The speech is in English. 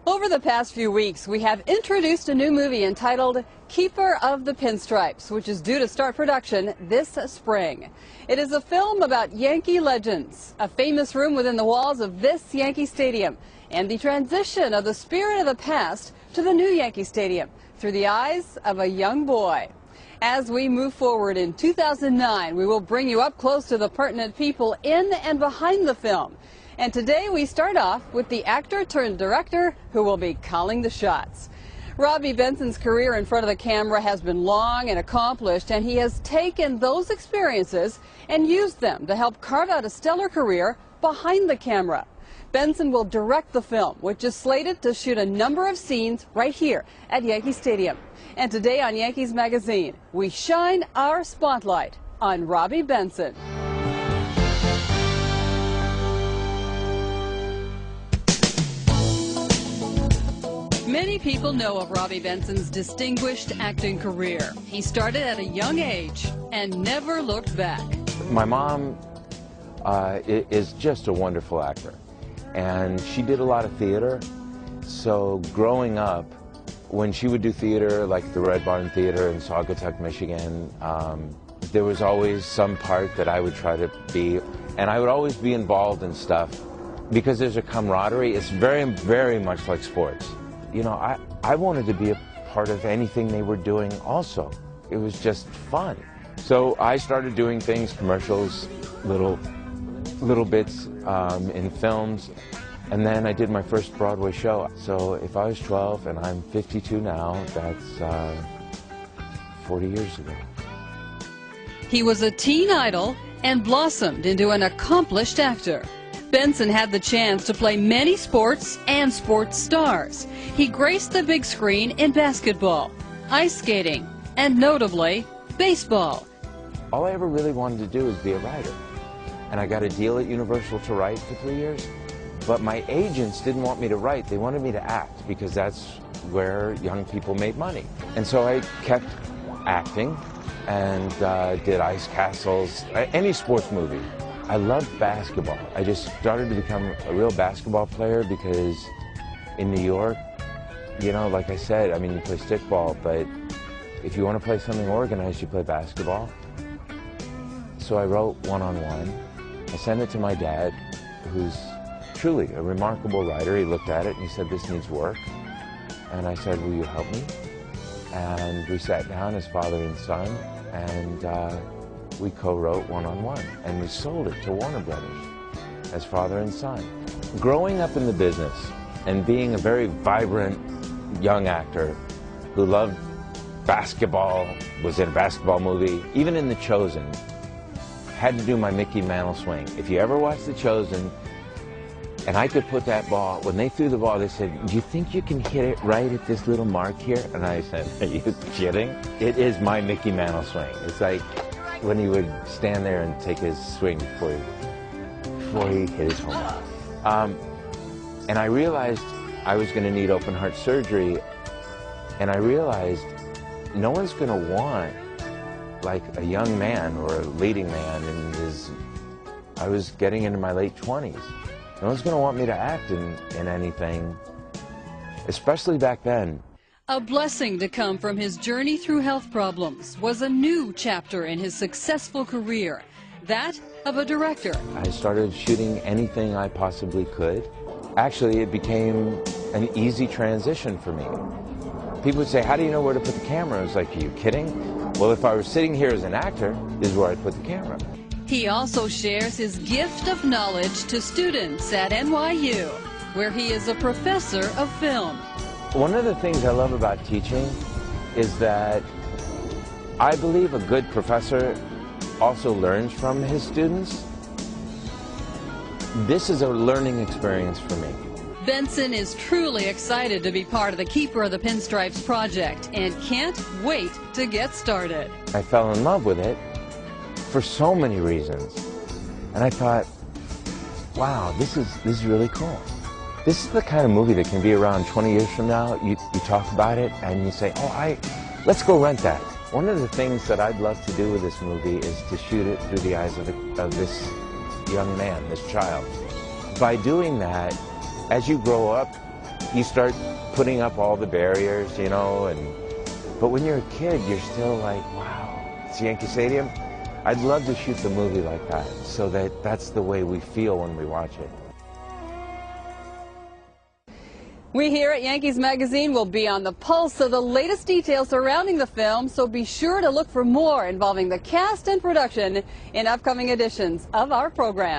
Over the past few weeks, we have introduced a new movie entitled Keeper of the Pinstripes, which is due to start production this spring. It is a film about Yankee legends, a famous room within the walls of this Yankee Stadium, and the transition of the spirit of the past to the new Yankee Stadium through the eyes of a young boy. As we move forward in 2009, we will bring you up close to the pertinent people in and behind the film. And today we start off with the actor turned director who will be calling the shots. Robby Benson's career in front of the camera has been long and accomplished, and he has taken those experiences and used them to help carve out a stellar career behind the camera. Benson will direct the film, which is slated to shoot a number of scenes right here at Yankee Stadium. And today on Yankees Magazine, we shine our spotlight on Robby Benson. Many people know of Robby Benson's distinguished acting career. He started at a young age and never looked back. My mom is just a wonderful actor, and she did a lot of theater. So growing up, when she would do theater, like the Red Barn Theater in Saugatuck, Michigan, there was always some part that I would try to be, and I would always be involved in stuff because there's a camaraderie. It's very, very much like sports. You know, I wanted to be a part of anything they were doing also. It was just fun. So I started doing things, commercials, little bits in films, and then I did my first Broadway show. So if I was 12 and I'm 52 now, that's 40 years ago. He was a teen idol and blossomed into an accomplished actor. Benson had the chance to play many sports and sports stars. He graced the big screen in basketball, ice skating, and notably, baseball. All I ever really wanted to do was be a writer. And I got a deal at Universal to write for 3 years. But my agents didn't want me to write. They wanted me to act because that's where young people made money. And so I kept acting and did Ice Castles, any sports movie. I loved basketball. I just started to become a real basketball player because in New York, you know, like I said, I mean, you play stickball, but if you want to play something organized, you play basketball. So I wrote One-on-One. I sent it to my dad, who's truly a remarkable writer. He looked at it and he said, "This needs work." And I said, "Will you help me?" And we sat down as father and son, and we co-wrote One-on-One, and we sold it to Warner Brothers as father and son. Growing up in the business and being a very vibrant young actor who loved basketball, was in a basketball movie, even in The Chosen, had to do my Mickey Mantle swing. If you ever watched The Chosen, and I could put that ball, when they threw the ball, they said, "Do you think you can hit it right at this little mark here?" And I said, "Are you kidding?" It is my Mickey Mantle swing. It's like when he would stand there and take his swing before he hit his home run. And I realized I was going to need open heart surgery, and I realized no one's going to want like a young man or a leading man in his, I was getting into my late 20s. No one's going to want me to act in anything, especially back then. A blessing to come from his journey through health problems was a new chapter in his successful career, that of a director. I started shooting anything I possibly could. Actually, it became an easy transition for me. People would say, "How do you know where to put the camera?" I was like, "Are you kidding?" Well, if I was sitting here as an actor, this is where I'd put the camera. He also shares his gift of knowledge to students at NYU, where he is a professor of film. One of the things I love about teaching is that I believe a good professor also learns from his students. This is a learning experience for me. Benson is truly excited to be part of the Keeper of the Pinstripes project and can't wait to get started. I fell in love with it for so many reasons. And I thought, wow, this is really cool. This is the kind of movie that can be around 20 years from now. You talk about it and you say, "Oh, let's go rent that." One of the things that I'd love to do with this movie is to shoot it through the eyes of this young man, this child. By doing that, as you grow up, you start putting up all the barriers, you know, but when you're a kid, you're still like, wow, it's Yankee Stadium. I'd love to shoot the movie like that, so that's the way we feel when we watch it. We here at Yankees Magazine will be on the pulse of the latest details surrounding the film, so be sure to look for more involving the cast and production in upcoming editions of our program.